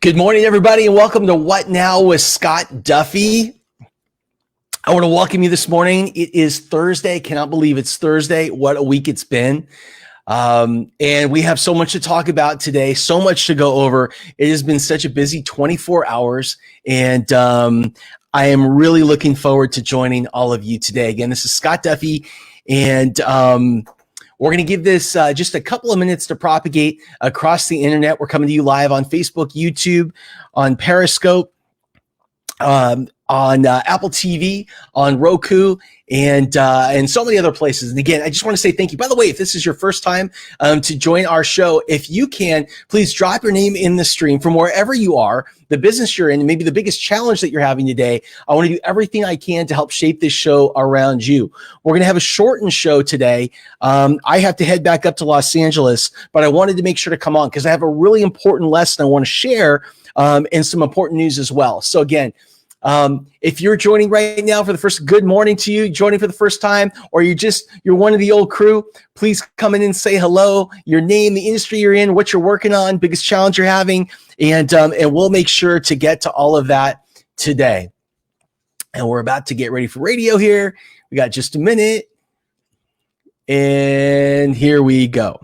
Good morning, everybody, and welcome to What Now with Scott Duffy. I want to welcome you this morning. It is Thursday. Cannot believe it's Thursday. What a week it's been. And we have so much to talk about today, so much to go over. It has been such a busy 24 hours, and I am really looking forward to joining all of you today. Again, this is Scott Duffy, and we're going to give this just a couple of minutes to propagate across the internet. We're coming to you live on Facebook, YouTube, on Periscope, on Apple TV, on Roku, and so many other places. And again, I just want to say thank you. By the way, if this is your first time to join our show, if you can, please drop your name in the stream from wherever you are, the business you're in, and maybe the biggest challenge that you're having today. I want to do everything I can to help shape this show around you. We're going to have a shortened show today. I have to head back up to Los Angeles, but I wanted to make sure to come on because I have a really important lesson I want to share and some important news as well. So again, if you're joining right now for the first, good morning to you, joining for the first time, or you're one of the old crew, please come in and say hello, your name, the industry you're in, what you're working on, biggest challenge you're having, and we'll make sure to get to all of that today. And we're about to get ready for radio here. We got just a minute, and here we go.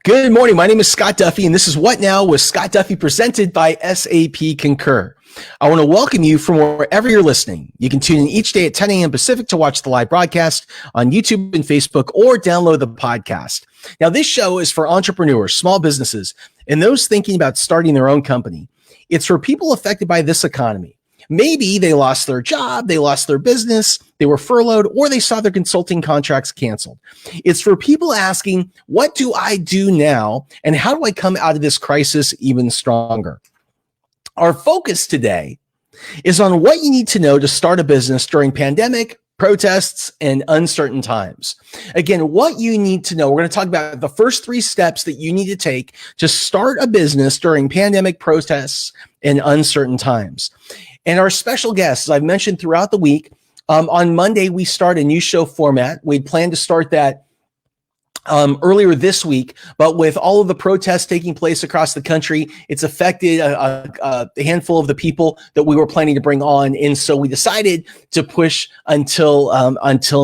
Good morning. My name is Scott Duffy, and this is What Now with Scott Duffy, presented by SAP Concur. I want to welcome you from wherever you're listening. You can tune in each day at 10 a.m. Pacific to watch the live broadcast on YouTube and Facebook, or download the podcast. Now, this show is for entrepreneurs, small businesses, and those thinking about starting their own company. It's for people affected by this economy. Maybe they lost their job, they lost their business, they were furloughed, or they saw their consulting contracts canceled. It's for people asking, what do I do now? And how do I come out of this crisis even stronger? Our focus today is on what you need to know to start a business during pandemic, protests, and uncertain times. Again, what you need to know. We're going to talk about the first 3 steps that you need to take to start a business during pandemic, protests, and uncertain times. And our special guests, as I've mentioned throughout the week, on Monday, we start a new show format. We plan to start that earlier this week, but with all of the protests taking place across the country, it's affected a handful of the people that we were planning to bring on. And so we decided to push until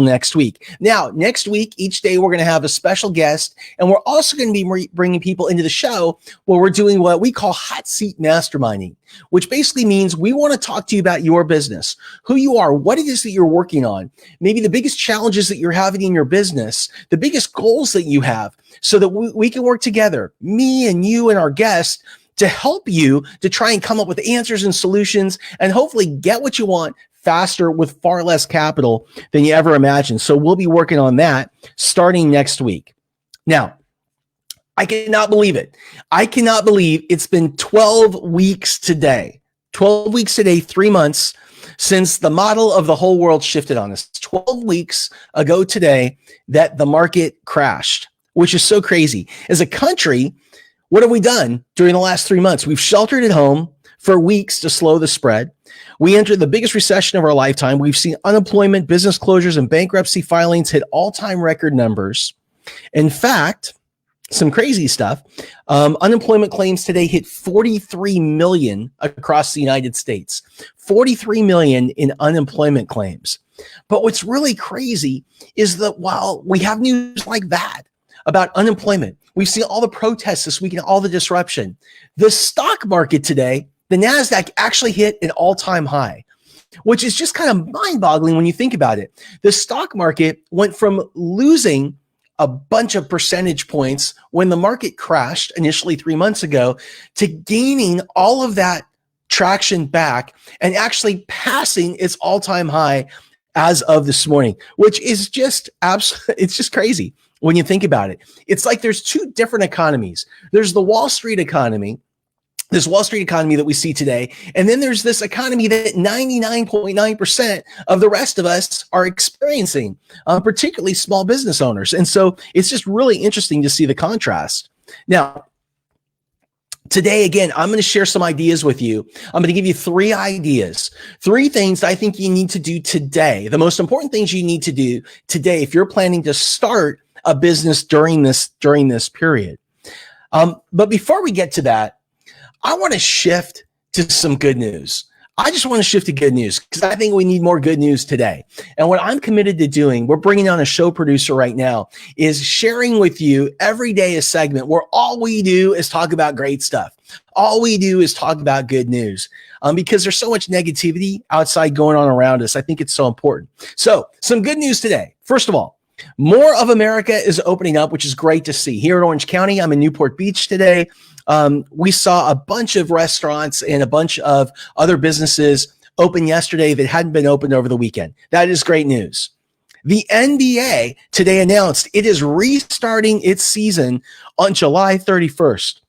next week. Now, next week, each day, we're going to have a special guest, and we're also going to be bringing people into the show where we're doing what we call hot seat masterminding, which basically means we want to talk to you about your business, who you are, what it is that you're working on, maybe the biggest challenges that you're having in your business, the biggest goals that you have, so that we can work together, me and you and our guests, to help you to try and come up with answers and solutions and hopefully get what you want faster with far less capital than you ever imagined. So we'll be working on that starting next week. Now, I cannot believe it. I cannot believe it's been 12 weeks today. 12 weeks today, 3 months since the model of the whole world shifted on us. 12 weeks ago today that the market crashed, which is so crazy. As a country, what have we done during the last 3 months? We've sheltered at home for weeks to slow the spread. We entered the biggest recession of our lifetime. We've seen unemployment, business closures, and bankruptcy filings hit all-time record numbers. In fact, some crazy stuff. Unemployment claims today hit 43 million across the United States. 43 million in unemployment claims. But what's really crazy is that while we have news like that about unemployment, we've seen all the protests this week and all the disruption, the stock market today, the NASDAQ actually hit an all-time high, which is just kind of mind-boggling when you think about it. The stock market went from losing a bunch of percentage points when the market crashed initially 3 months ago to gaining all of that traction back and actually passing its all-time high as of this morning, which is just it's just crazy when you think about it. It's like there's 2 different economies. There's the Wall Street economy, this Wall Street economy that we see today. And then there's this economy that 99.9% of the rest of us are experiencing, particularly small business owners. And so it's just really interesting to see the contrast. Now, today, again, I'm going to share some ideas with you. I'm going to give you 3 ideas, 3 things that I think you need to do today. The most important things you need to do today if you're planning to start a business during this period. But before we get to that, I want to shift to some good news. I just want to shift to good news because I think we need more good news today. And what I'm committed to doing, we're bringing on a show producer right now, is sharing with you every day a segment where all we do is talk about great stuff. All we do is talk about good news because there's so much negativity outside going on around us. I think it's so important. So some good news today. First of all, more of America is opening up, which is great to see. Here in Orange County, I'm in Newport Beach today. We saw a bunch of restaurants and a bunch of other businesses open yesterday that hadn't been opened over the weekend. That is great news. The NBA today announced it is restarting its season on July 31st,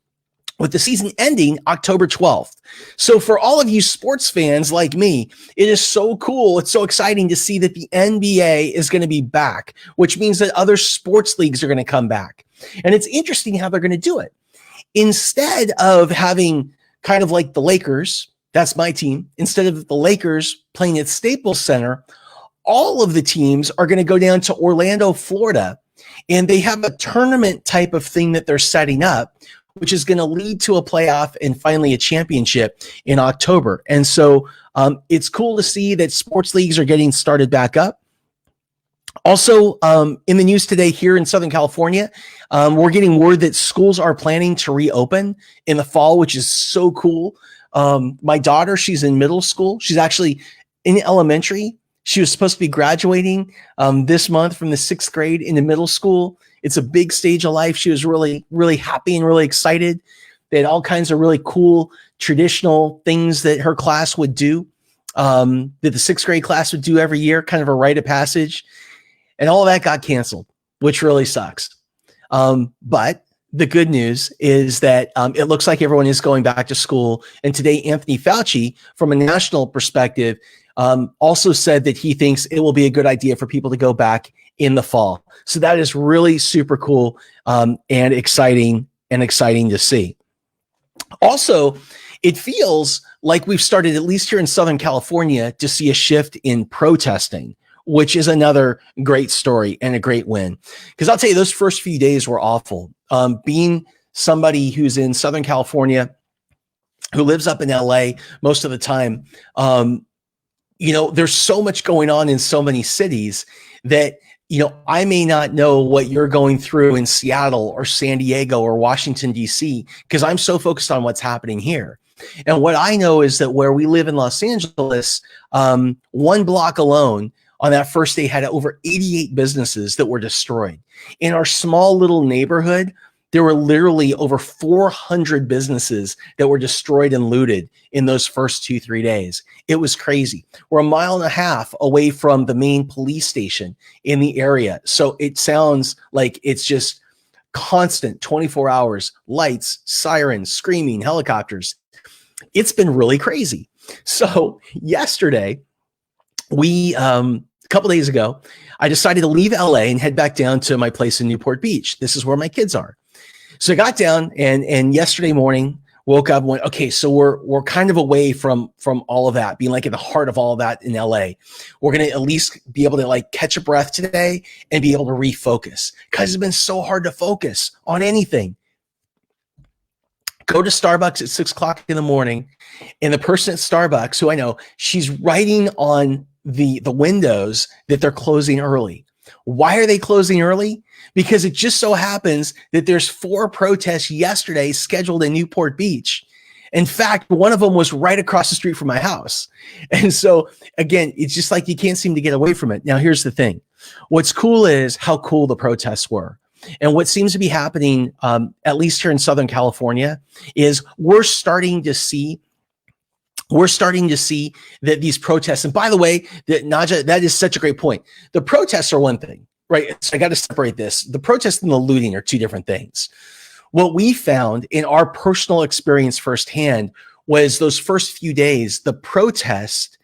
with the season ending October 12th. So for all of you sports fans like me, it is so cool. It's so exciting to see that the NBA is going to be back, which means that other sports leagues are going to come back. And it's interesting how they're going to do it. Instead of having kind of like the Lakers, that's my team, instead of the Lakers playing at Staples Center, all of the teams are going to go down to Orlando, Florida, and they have a tournament type of thing that they're setting up, which is going to lead to a playoff and finally a championship in October. And so it's cool to see that sports leagues are getting started back up. Also, in the news today here in Southern California, we're getting word that schools are planning to reopen in the fall, which is so cool. My daughter, she's in middle school. She's actually in elementary. She was supposed to be graduating this month from the 6th grade into middle school. It's a big stage of life. She was really, really happy and really excited. They had all kinds of really cool traditional things that her class would do, that the 6th grade class would do every year, kind of a rite of passage. And all of that got canceled, which really sucks. But the good news is that it looks like everyone is going back to school. And today, Anthony Fauci, from a national perspective, also said that he thinks it will be a good idea for people to go back in the fall. So that is really super cool and exciting to see. Also, it feels like we've started, at least here in Southern California, to see a shift in protesting, which is another great story and a great win. Because I'll tell you, those first few days were awful. Being somebody who's in Southern California, who lives up in LA most of the time, there's so much going on in so many cities that, I may not know what you're going through in Seattle or San Diego or Washington, D.C., because I'm so focused on what's happening here. And what I know is that where we live in Los Angeles, one block alone on that first day had over 88 businesses that were destroyed. In our small little neighborhood, there were literally over 400 businesses that were destroyed and looted in those first 2-3 days. It was crazy. We're a mile and a half away from the main police station in the area. So it sounds like it's just constant 24 hours, lights, sirens, screaming, helicopters. It's been really crazy. So yesterday, a couple days ago, I decided to leave LA and head back down to my place in Newport Beach. This is where my kids are. So I got down and yesterday morning woke up and went, okay, so we're kind of away from all of that, being like in the heart of all of that in LA. We're going to at least be able to like catch a breath today and be able to refocus, because it's been so hard to focus on anything. Go to Starbucks at 6 o'clock in the morning, and the person at Starbucks, who I know, she's writing on the windows that they're closing early. Why are they closing early? Because it just so happens that there's 4 protests yesterday scheduled in Newport Beach. In fact, one of them was right across the street from my house. And so again, it's just like you can't seem to get away from it. Now, here's the thing. What's cool is how cool the protests were. And what seems to be happening, at least here in Southern California, is we're starting to see that these protests, and by the way, that Naja, that is such a great point. The protests are one thing, right? So I got to separate this. The protests and the looting are 2 different things. What we found in our personal experience firsthand was those first few days, the protest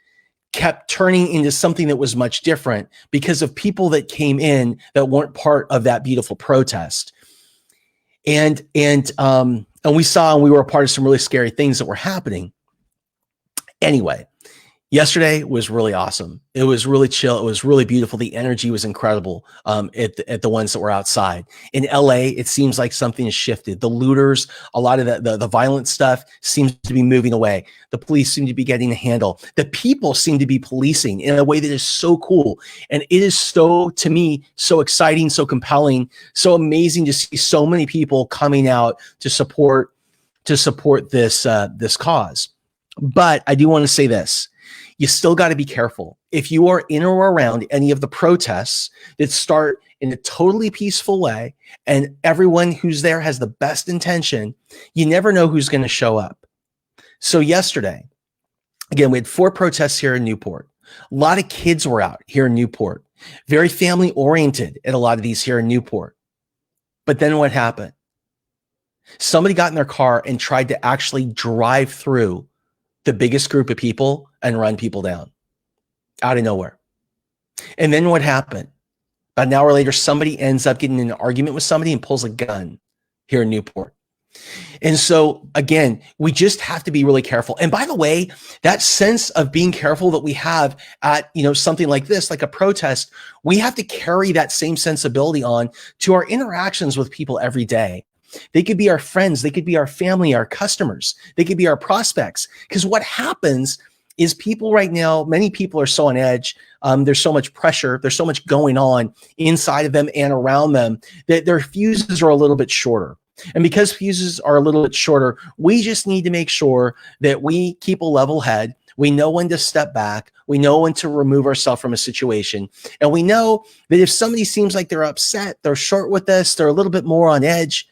kept turning into something that was much different because of people that came in that weren't part of that beautiful protest. And we saw, and we were a part of some really scary things that were happening. Anyway, Yesterday was really awesome. It was really chill. It was really beautiful. The energy was incredible at the ones that were outside. In LA, it seems like something has shifted. The looters, a lot of the violent stuff seems to be moving away. The police seem to be getting a handle. The people seem to be policing in a way that is so cool. And it is so, to me, so exciting, so compelling, so amazing to see so many people coming out to support this cause. But I do want to say this. You still got to be careful. If you are in or around any of the protests that start in a totally peaceful way and everyone who's there has the best intention, you never know who's going to show up. So yesterday, again, we had 4 protests here in Newport. A lot of kids were out here in Newport, very family oriented at a lot of these here in Newport. But then what happened? Somebody got in their car and tried to actually drive through the biggest group of people and run people down out of nowhere. And then what happened? About an hour later, somebody ends up getting in an argument with somebody and pulls a gun here in Newport. And so again, we just have to be really careful. And by the way, that sense of being careful that we have at, something like this, like a protest, we have to carry that same sensibility on to our interactions with people every day. They could be our friends. They could be our family, our customers. They could be our prospects. Because what happens is people right now, many people are so on edge. There's so much pressure. There's so much going on inside of them and around them that their fuses are a little bit shorter. And because fuses are a little bit shorter, we just need to make sure that we keep a level head. We know when to step back. We know when to remove ourselves from a situation. And we know that if somebody seems like they're upset, they're short with us, they're a little bit more on edge,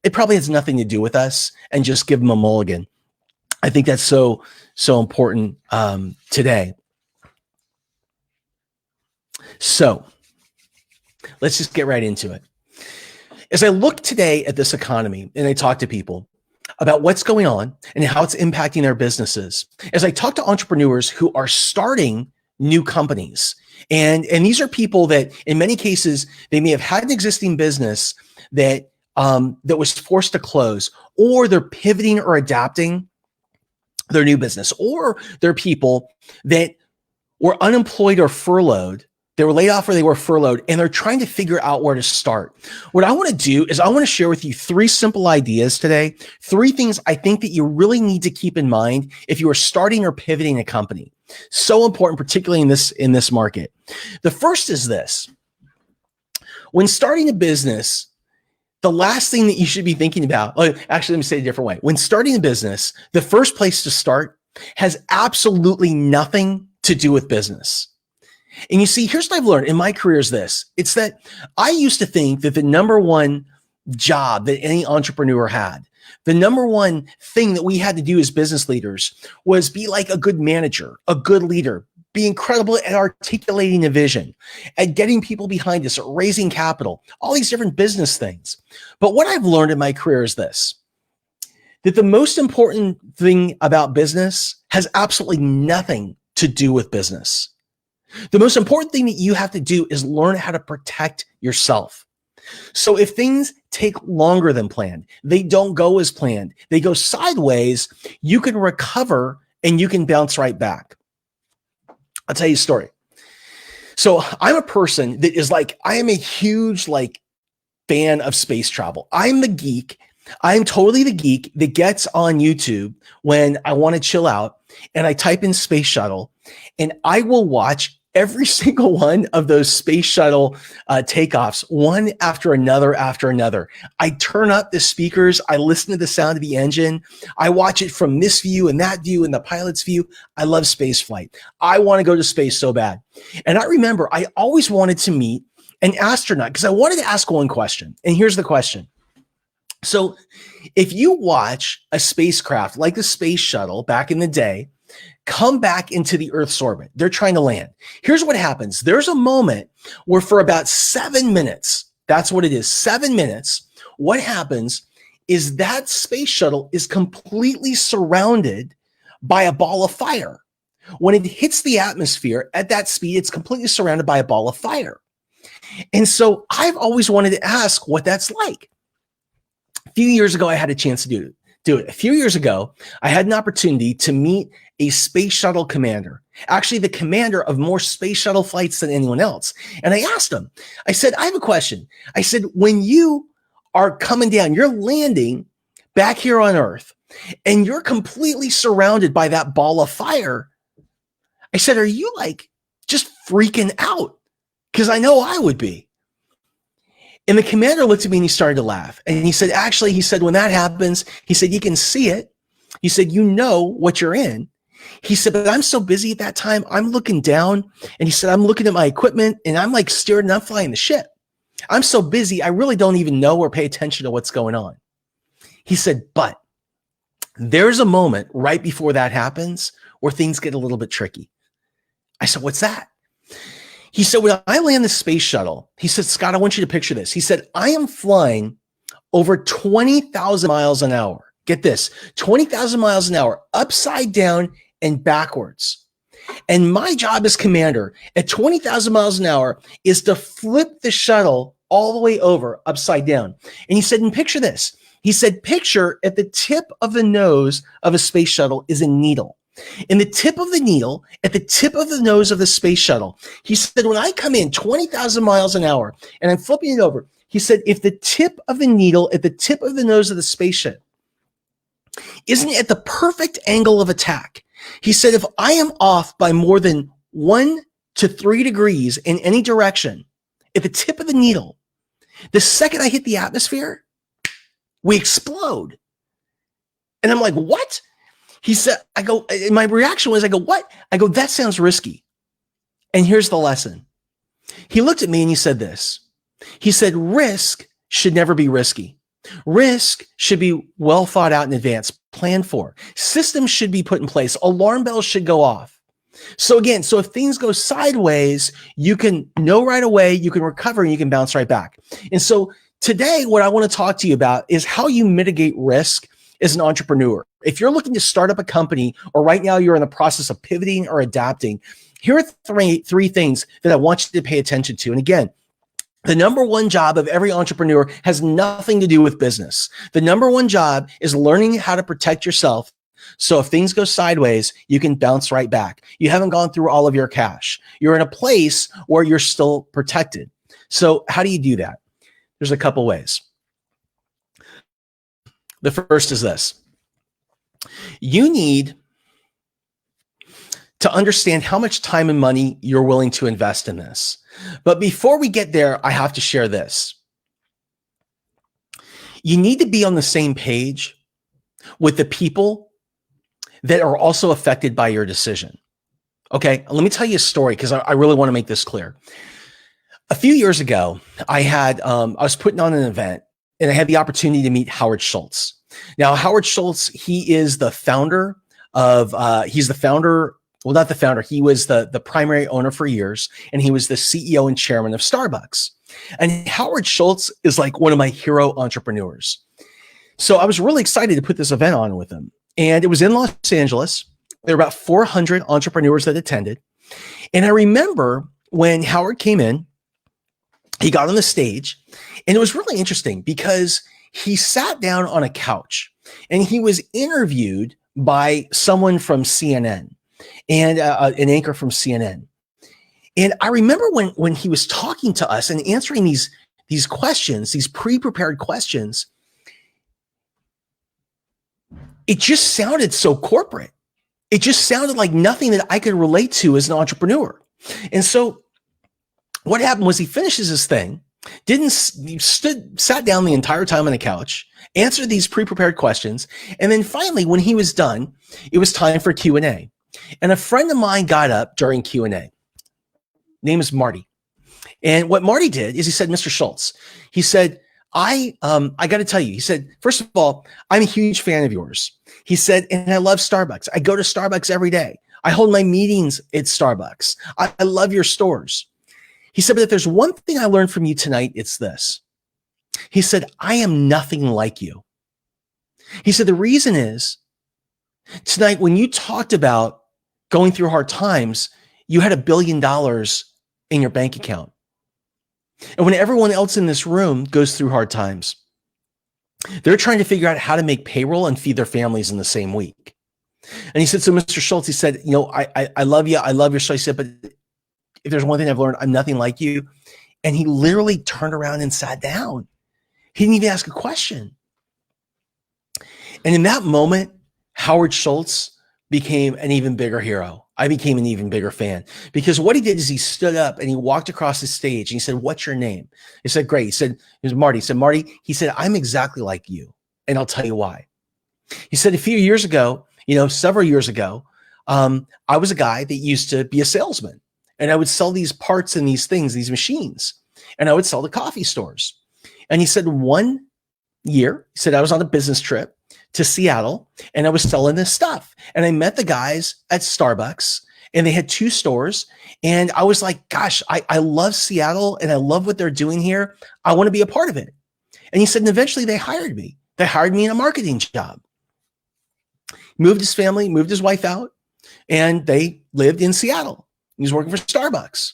it probably has nothing to do with us, and just give them a mulligan. I think that's so important today. So let's just get right into it. As I look today at this economy and I talk to people about what's going on and how it's impacting their businesses, as I talk to entrepreneurs who are starting new companies, and these are people that in many cases, they may have had an existing business that was forced to close, or they're pivoting or adapting their new business, or they're people that were unemployed or furloughed. They were laid off or they were furloughed, and they're trying to figure out where to start. What I want to do is I want to share with you 3 simple ideas today, 3 things I think that you really need to keep in mind if you are starting or pivoting a company. So important, particularly in this market. The first is this. When starting a business, the last thing that you should be thinking about, actually, let me say it a different way. When starting a business, the first place to start has absolutely nothing to do with business. And you see, here's what I've learned in my career is this. It's that I used to think that the number one job that any entrepreneur had, the number one thing that we had to do as business leaders was be like a good manager, a good leader, be incredible at articulating a vision, at getting people behind us, at raising capital, all these different business things. But what I've learned in my career is this, that the most important thing about business has absolutely nothing to do with business. The most important thing that you have to do is learn how to protect yourself. So if things take longer than planned, they don't go as planned, they go sideways, you can recover and you can bounce right back. I'll tell you a story. So I'm a person that is I am a huge fan of space travel. I'm the geek. I'm totally the geek that gets on YouTube when I want to chill out and I type in space shuttle, and I will watch every single one of those space shuttle takeoffs, one after another. I turn up the speakers. I listen to the sound of the engine. I watch it from this view and that view and the pilot's view. I love space flight. I want to go to space so bad. And I remember I always wanted to meet an astronaut because I wanted to ask one question. And here's the question. So if you watch a spacecraft like the space shuttle back in the day, come back into the Earth's orbit, they're trying to land. Here's what happens. There's a moment where for about 7 minutes, that's what it is, 7 minutes, what happens is that space shuttle is completely surrounded by a ball of fire. When it hits the atmosphere at that speed, it's completely surrounded by a ball of fire. And so I've always wanted to ask what that's like. A few years ago, I had a chance to Dude, a few years ago, I had an opportunity to meet a space shuttle commander, actually the commander of more space shuttle flights than anyone else. And I asked him, I said, I have a question. I said, when you are coming down, you're landing back here on Earth, and you're completely surrounded by that ball of fire. I said, are you like just freaking out? Because I know I would be. And the commander looked at me and he started to laugh. And he said, actually, he said, when that happens, he said, you can see it. He said, you know what you're in. He said, but I'm so busy at that time. I'm looking down. And he said, I'm looking at my equipment and I'm like steering and I'm flying the ship. I'm so busy. I really don't even know or pay attention to what's going on. He said, but there's a moment right before that happens where things get a little bit tricky. I said, what's that? He said, when I land the space shuttle, he said, Scott, I want you to picture this. He said, I am flying over 20,000 miles an hour. Get this, 20,000 miles an hour, upside down and backwards. And my job as commander at 20,000 miles an hour is to flip the shuttle all the way over upside down. And he said, and picture this. He said, picture at the tip of the nose of a space shuttle is a needle. In the tip of the needle, at the tip of the nose of the space shuttle, he said, when I come in 20,000 miles an hour and I'm flipping it over, he said, if the tip of the needle at the tip of the nose of the spaceship isn't at the perfect angle of attack, he said, if I am off by more than 1 to 3 degrees in any direction at the tip of the needle, the second I hit the atmosphere, we explode. And I'm like, what? He said, I go, and my reaction was, I go, what? I go, that sounds risky. And here's the lesson. He looked at me and he said this. He said, risk should never be risky. Risk should be well thought out in advance, planned for. Systems should be put in place. Alarm bells should go off. So again, so if things go sideways, you can know right away, you can recover, and you can bounce right back. And so today, what I want to talk to you about is how you mitigate risk as an entrepreneur. If you're looking to start up a company, or right now you're in the process of pivoting or adapting, here are three things that I want you to pay attention to. And again, the number one job of every entrepreneur has nothing to do with business. The number one job is learning how to protect yourself. So if things go sideways, you can bounce right back. You haven't gone through all of your cash. You're in a place where you're still protected. So how do you do that? There's a couple ways. The first is this. You need to understand how much time and money you're willing to invest in this. But before we get there, I have to share this. You need to be on the same page with the people that are also affected by your decision. Okay, let me tell you a story because I really want to make this clear. A few years ago, I was putting on an event and I had the opportunity to meet Howard Schultz. Now, Howard Schultz, he is the founder of, well, not the founder, he was the primary owner for years, and he was the CEO and chairman of Starbucks. And Howard Schultz is like one of my hero entrepreneurs. So I was really excited to put this event on with him. And it was in Los Angeles. There were about 400 entrepreneurs that attended. And I remember when Howard came in, he got on the stage, and it was really interesting because he sat down on a couch and he was interviewed by someone from CNN and an anchor from CNN. And I remember when he was talking to us and answering these questions, these pre-prepared questions, it just sounded so corporate. It just sounded like nothing that I could relate to as an entrepreneur. And so what happened was he finishes his thing, sat down the entire time on the couch, answered these pre-prepared questions. And then finally, when he was done, it was time for Q&A. And a friend of mine got up during Q&A. Name is Marty. And what Marty did is he said, Mr. Schultz, he said, I got to tell you, he said, first of all, I'm a huge fan of yours. He said, and I love Starbucks. I go to Starbucks every day. I hold my meetings at Starbucks. I love your stores. He said, but if there's one thing I learned from you tonight, it's this. He said, I am nothing like you. He said, the reason is tonight, when you talked about going through hard times, you had $1 billion in your bank account. And when everyone else in this room goes through hard times, They're trying to figure out how to make payroll and feed their families in the same week. And he said, so Mr. Schultz, he said, I love you. I love your show. He said, but if there's one thing I've learned, I'm nothing like you. And he literally turned around and sat down. He didn't even ask a question. And in that moment, Howard Schultz became an even bigger hero. I became an even bigger fan, because what he did is he stood up and he walked across the stage and he said, what's your name? He said, great. He said, it was Marty. He said, Marty, he said, I'm exactly like you. And I'll tell you why. He said, a few years ago, several years ago, I was a guy that used to be a salesman, and I would sell these parts and these things, these machines, and I would sell to coffee stores. And he said, one year, he said, I was on a business trip to Seattle and I was selling this stuff. And I met the guys at Starbucks, and they had 2 stores. And I was like, gosh, I love Seattle and I love what they're doing here. I want to be a part of it. And he said, and eventually they hired me. They hired me in a marketing job. Moved his family, moved his wife out, and they lived in Seattle. He was working for Starbucks.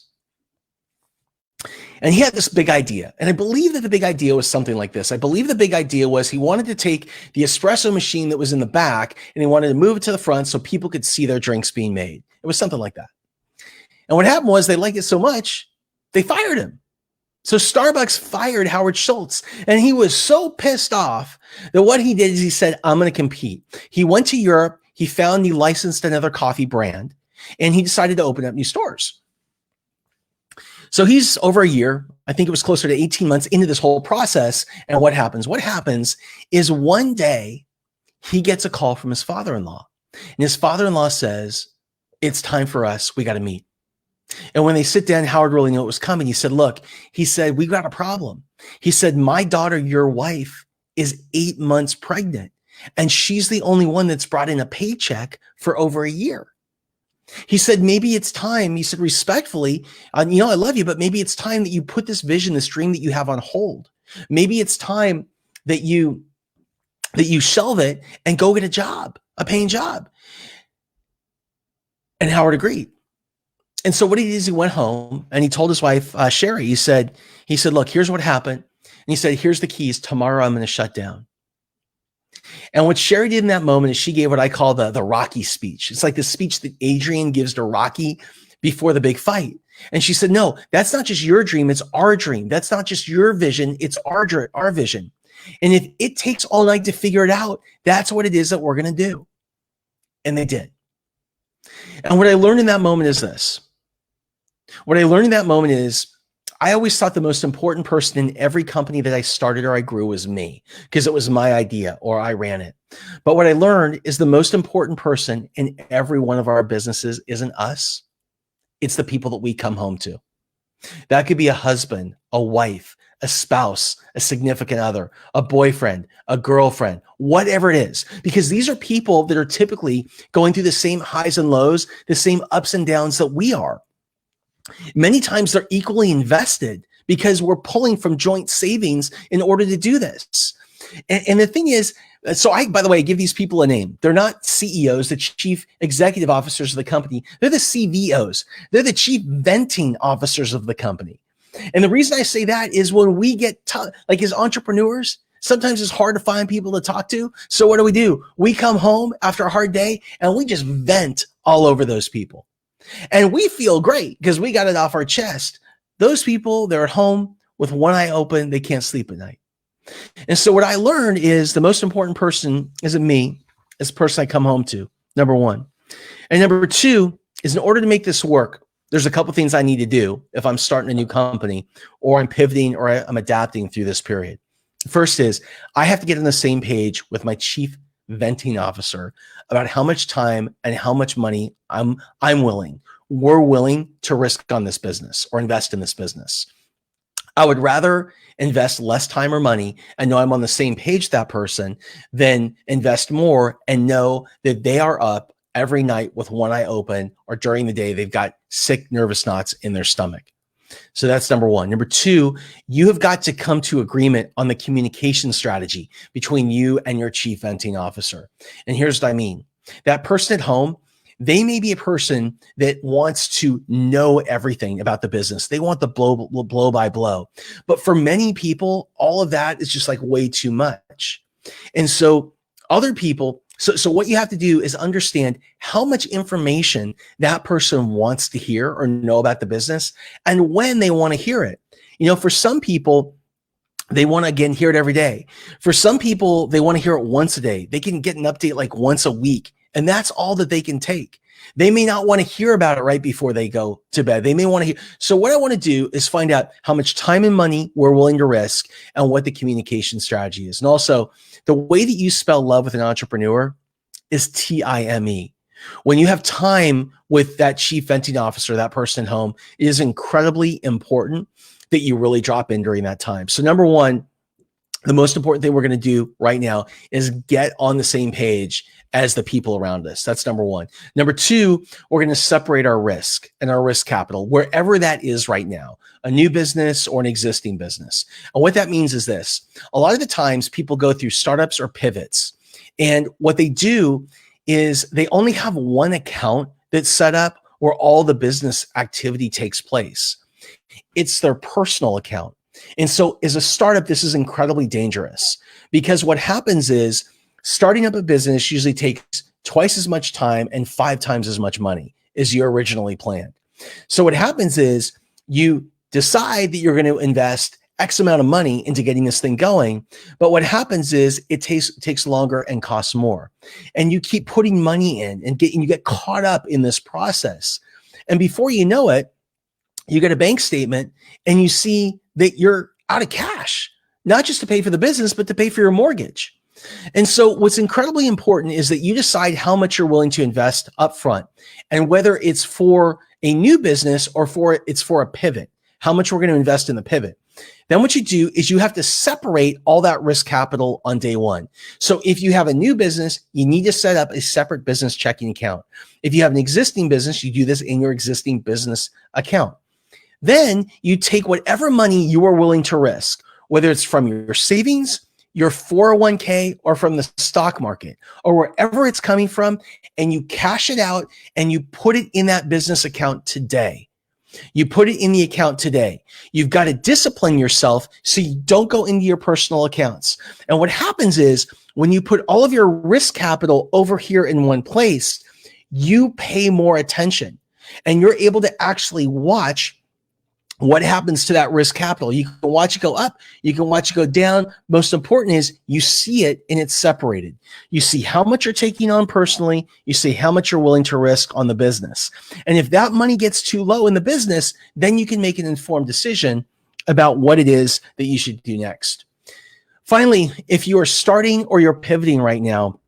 And he had this big idea. And I believe that the big idea was something like this. I believe the big idea was he wanted to take the espresso machine that was in the back and he wanted to move it to the front so people could see their drinks being made. It was something like that. And what happened was they liked it so much, they fired him. So Starbucks fired Howard Schultz, and he was so pissed off that what he did is he said, I'm going to compete. He went to Europe. He found he licensed another coffee brand, and he decided to open up new stores. So he's over a year, I think it was closer to 18 months into this whole process. And what happens? What happens is one day he gets a call from his father-in-law, and his father-in-law says, it's time for us. We got to meet. And when they sit down, Howard really knew it was coming. He said, look, he said, we got a problem. He said, my daughter, your wife, is 8 months pregnant, and she's the only one that's brought in a paycheck for over a year. He said, maybe it's time. He said, respectfully, I love you, but maybe it's time that you put this vision, this dream that you have on hold. Maybe it's time that you shelve it and go get a job, a paying job. And Howard agreed. And so what he did is he went home and he told his wife, Sherry, he said, look, here's what happened. And he said, here's the keys. Tomorrow I'm going to shut down. And what Sherry did in that moment is she gave what I call the Rocky speech. It's like the speech that Adrian gives to Rocky before the big fight. And she said, no, that's not just your dream. It's our dream. That's not just your vision. It's our vision. And if it takes all night to figure it out, that's what it is that we're going to do. And they did. And what I learned in that moment is this. What I learned in that moment is I always thought the most important person in every company that I started or I grew was me, because it was my idea or I ran it. But what I learned is the most important person in every one of our businesses isn't us. It's the people that we come home to. That could be a husband, a wife, a spouse, a significant other, a boyfriend, a girlfriend, whatever it is, because these are people that are typically going through the same highs and lows, the same ups and downs that we are. Many times they're equally invested because we're pulling from joint savings in order to do this. And the thing is, so by the way, give these people a name. They're not CEOs, the chief executive officers of the company. They're the CVOs. They're the chief venting officers of the company. And the reason I say that is when we get like as entrepreneurs, sometimes it's hard to find people to talk to. So what do? We come home after a hard day and we just vent all over those people. And we feel great because we got it off our chest. Those people, they're at home with one eye open. They can't sleep at night. And so what I learned is the most important person isn't me. It's the person I come home to, number one. And number two is in order to make this work, there's a couple things I need to do if I'm starting a new company or I'm pivoting or I'm adapting through this period. First is I have to get on the same page with my chief venting officer about how much time and how much money we're willing to risk on this business or invest in this business. I would rather invest less time or money and know I'm on the same page with that person than invest more and know that they are up every night with one eye open or during the day they've got sick nervous knots in their stomach. So that's number one. Number two, you have got to come to agreement on the communication strategy between you and your chief venting officer. And here's what I mean. That person at home, They may be a person that wants to know everything about the business. They want the blow by blow. But for many people, all of that is just like way too much. And so other people, so what you have to do is understand how much information that person wants to hear or know about the business and when they want to hear it. For some people, they want to, again, hear it every day. For some people, they want to hear it once a day. They can get an update like once a week, and that's all that they can take. They may not want to hear about it right before they go to bed. They may want to hear. So what I want to do is find out how much time and money we're willing to risk and what the communication strategy is. And also, the way that you spell love with an entrepreneur is TIME. When you have time with that chief venting officer, that person at home, it is incredibly important that you really drop in during that time. So number one, the most important thing we're going to do right now is get on the same page as the people around us. That's number one. Number two, we're going to separate our risk and our risk capital, wherever that is right now, a new business or an existing business. And what that means is this. A lot of the times people go through startups or pivots, and what they do is they only have one account that's set up where all the business activity takes place. It's their personal account. And so as a startup, this is incredibly dangerous, because what happens is starting up a business usually takes twice as much time and 5 times as much money as you originally planned. So what happens is you decide that you're going to invest X amount of money into getting this thing going. But what happens is it takes longer and costs more. And you keep putting money in and you get caught up in this process. And before you know it, you get a bank statement and you see that you're out of cash, not just to pay for the business, but to pay for your mortgage. And so what's incredibly important is that you decide how much you're willing to invest upfront, and whether it's for a new business or it's for a pivot, how much we're going to invest in the pivot. Then what you do is you have to separate all that risk capital on day one. So if you have a new business, you need to set up a separate business checking account. If you have an existing business, you do this in your existing business account. Then you take whatever money you are willing to risk, whether it's from your savings, your 401k, or from the stock market, or wherever it's coming from, and you cash it out and you put it in that business account today. You put it in the account today. You've got to discipline yourself so you don't go into your personal accounts. And what happens is when you put all of your risk capital over here in one place, you pay more attention and you're able to actually watch what happens to that risk capital. You can watch it go up. You can watch it go down. Most important is you see it and it's separated. You see how much you're taking on personally. You see how much you're willing to risk on the business. And if that money gets too low in the business, then you can make an informed decision about what it is that you should do next. Finally, if you are starting or you're pivoting right now,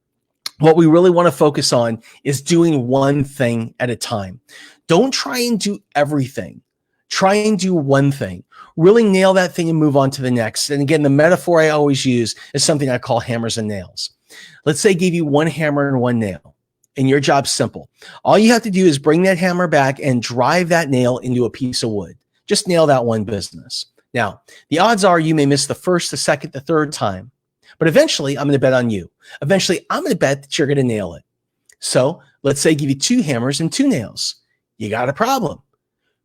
what we really want to focus on is doing one thing at a time. Don't try and do everything. Try and do one thing. Really nail that thing and move on to the next. And again, the metaphor I always use is something I call hammers and nails. Let's say I give you one hammer and one nail, and your job's simple. All you have to do is bring that hammer back and drive that nail into a piece of wood. Just nail that one business. Now, the odds are you may miss the first, the second, the third time, but eventually I'm going to bet on you. Eventually, I'm going to bet that you're going to nail it. So let's say I give you 2 hammers and 2 nails. You got a problem.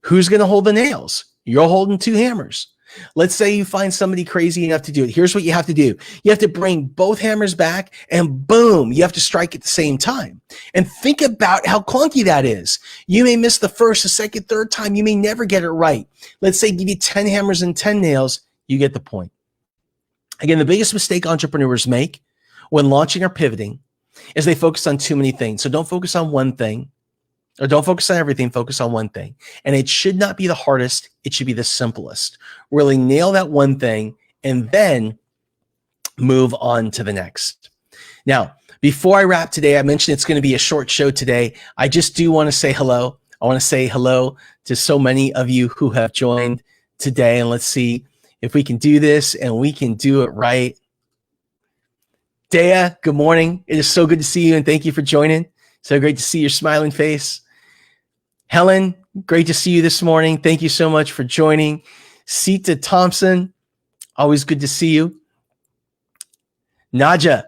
Who's going to hold the nails? You're holding 2 hammers. Let's say you find somebody crazy enough to do it. Here's what you have to do. You have to bring both hammers back and boom, you have to strike at the same time. And think about how clunky that is. You may miss the first, the second, third time. You may never get it right. Let's say give you 10 hammers and 10 nails. You get the point. Again, the biggest mistake entrepreneurs make when launching or pivoting is they focus on too many things. So don't focus on one thing. Or don't focus on everything, focus on one thing. And it should not be the hardest, it should be the simplest. Really nail that one thing and then move on to the next. Now, before I wrap today, I mentioned it's going to be a short show today. I just do want to say hello. I want to say hello to so many of you who have joined today. And let's see if we can do this and we can do it right. Dea, good morning. It is so good to see you and thank you for joining. So great to see your smiling face. Helen, great to see you this morning. Thank you so much for joining. Sita Thompson, always good to see you. Naja,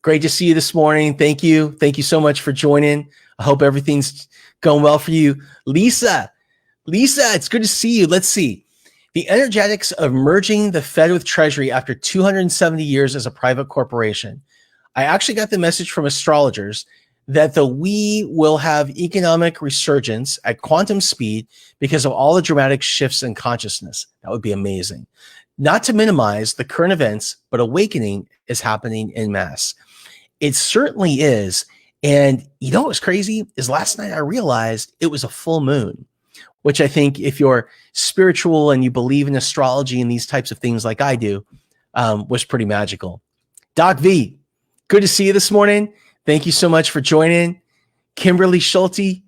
Great to see you this morning. Thank you. Thank you so much for joining. I hope everything's going well for you. Lisa, it's good to see you. Let's see. The energetics of merging the Fed with Treasury after 270 years as a private corporation. I actually got the message from astrologers that we will have economic resurgence at quantum speed because of all the dramatic shifts in consciousness. That would be amazing. Not to minimize the current events, but awakening is happening en masse. It certainly is. And you know what's crazy is last night I realized it was a full moon, which I think if you're spiritual and you believe in astrology and these types of things like I do, was pretty magical. Doc V, good to see you this morning. Thank you so much for joining. Kimberly Schulte,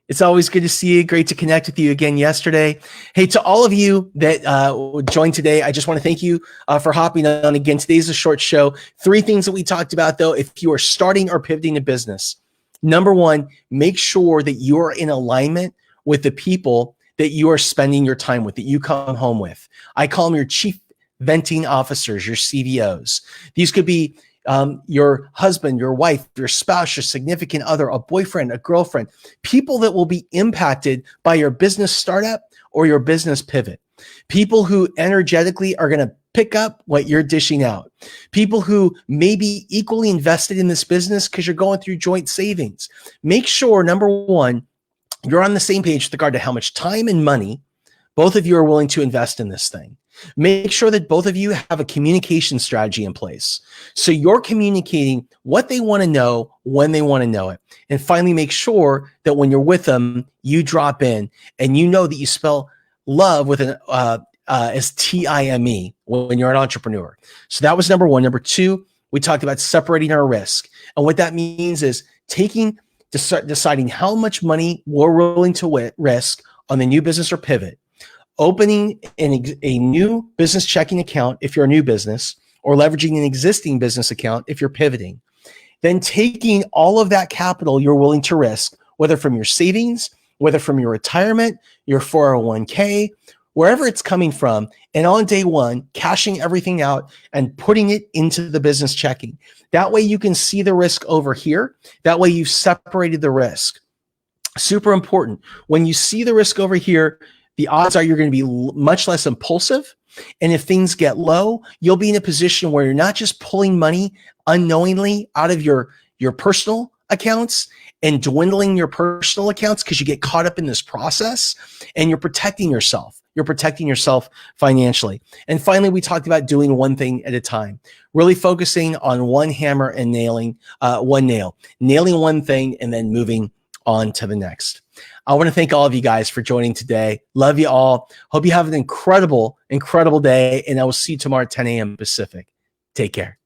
it's always good to see you. Great to connect with you again yesterday. Hey, to all of you that joined today, I just want to thank you for hopping on again. Today's a short show. 3 things that we talked about, though, if you are starting or pivoting a business. Number 1, make sure that you're in alignment with the people that you are spending your time with, that you come home with. I call them your chief venting officers, your CVOs. These could be your husband, your wife, your spouse, your significant other, a boyfriend, a girlfriend, people that will be impacted by your business startup or your business pivot. People who energetically are going to pick up what you're dishing out. People who may be equally invested in this business because you're going through joint savings. Make sure, number 1, you're on the same page with regard to how much time and money both of you are willing to invest in this thing. Make sure that both of you have a communication strategy in place. So you're communicating what they want to know when they want to know it. And finally, make sure that when you're with them, you drop in and you know that you spell love with an as TIME when you're an entrepreneur. So that was number 1. Number 2, we talked about separating our risk. And what that means is deciding how much money we're willing to risk on the new business or pivot. Opening a new business checking account if you're a new business, or leveraging an existing business account if you're pivoting. Then taking all of that capital you're willing to risk, whether from your savings, whether from your retirement, your 401k, wherever it's coming from, and on day 1, cashing everything out and putting it into the business checking. That way you can see the risk over here. That way you've separated the risk. Super important. When you see the risk over here, the odds are you're going to be much less impulsive. And if things get low, you'll be in a position where you're not just pulling money unknowingly out of your personal accounts and dwindling your personal accounts because you get caught up in this process, and you're protecting yourself. You're protecting yourself financially. And finally, we talked about doing one thing at a time, really focusing on one hammer and nailing one nail, nailing one thing and then moving on to the next. I want to thank all of you guys for joining today. Love you all. Hope you have an incredible, incredible day. And I will see you tomorrow at 10 a.m. Pacific. Take care.